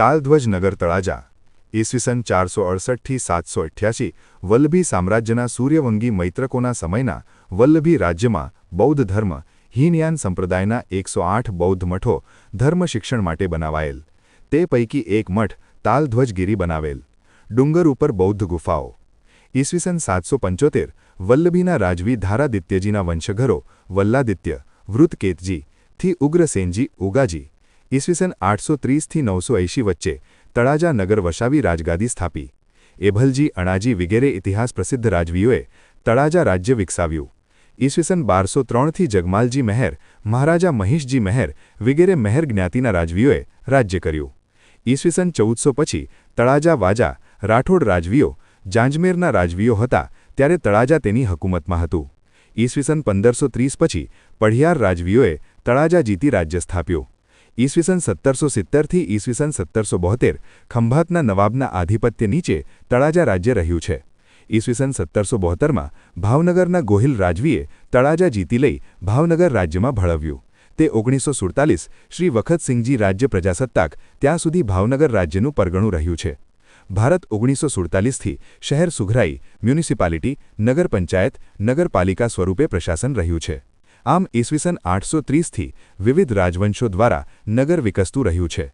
તાલધ્વજ નગર તળાજા ઈસવીસન 468થી 788 વલ્લભી સામ્રાજ્યના સૂર્યવંશી મૈત્રકોના સમયના વલ્લભી રાજ્યમાં બૌદ્ધ ધર્મ હીનયાન સંપ્રદાયના 108 બૌદ્ધ મઠો ધર્મ શિક્ષણ માટે બનાવાયેલ. તે પૈકી એક મઠ તાલધ્વજગીરી બનાવેલ. ડુંગર ઉપર બૌદ્ધ ગુફાઓ. ઈસવીસન 775 વલ્લભીના રાજવી ધારાદિત્યજીના વંશઘરો વલ્લાદિત્ય વૃતકેતજી થી ઉગ્રસેનજી ઉગાજી ઈસવીસન 830થી 980 વચ્ચે તળાજા નગર વસાવી રાજગાદી સ્થાપી. એભલજી અણાજી વગેરે ઇતિહાસ પ્રસિદ્ધ રાજવીઓએ તળાજા રાજ્ય વિકસાવ્યું. ઈસવીસન 1203થી જગમાલજી મહેર મહારાજા મહિષજી મહેર વગેરે મહેર જ્ઞાતિના રાજવીઓએ રાજ્ય કર્યું. ઈસવીસન 1400 પછી તળાજા વાજા રાઠોડ રાજવીઓ જાંજમેરના રાજવીઓ હતા ત્યારે તળાજા તેની હકુમતમાં હતું. ઈસવીસન 1530 પછી પઢિયાર રાજવીઓએ તળાજા જીતી રાજ્ય સ્થાપ્યું. ઈસવીસન 1770થી ઈસવીસન 1772 ખંભાતના નવાબના આધિપત્ય નીચે તળાજા રાજ્ય રહ્યું છે. ઈસવીસન 1772માં ભાવનગરના ગોહિલ રાજવીએ તળાજા જીતી લઈ ભાવનગર રાજ્યમાં ભળવ્યું. તે 1947 શ્રી વખતસિંહજી રાજ્ય પ્રજાસત્તાક ત્યાં સુધી ભાવનગર રાજ્યનું પરગણું રહ્યું છે. ભારત 1947થી શહેર સુઘરાઈ મ્યુનિસિપાલિટી નગર પંચાયત નગરપાલિકા સ્વરૂપે પ્રશાસન રહ્યું છે. આમ ઈસવીસન 830થી વિવિધ રાજવંશો દ્વારા નગર વિકસતું રહ્યું છે.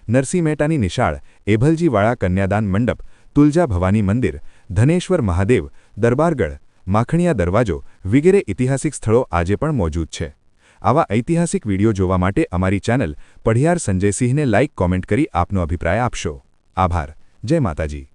નરસિંહ મહેતાની નિશાળ એભલજીવાળા કન્યાદાન મંડપ તુલજા ભવાની મંદિર ધનેશ્વર મહાદેવ દરબારગઢ માખણીયા દરવાજો વગેરે ઐતિહાસિક સ્થળો આજે પણ મોજૂદ છે. આવા ઐતિહાસિક વિડીયો જોવા માટે અમારી ચેનલ પઢિયાર સંજયસિંહને લાઇક કોમેન્ટ કરી આપનો અભિપ્રાય આપશો. આભાર. જય માતાજી.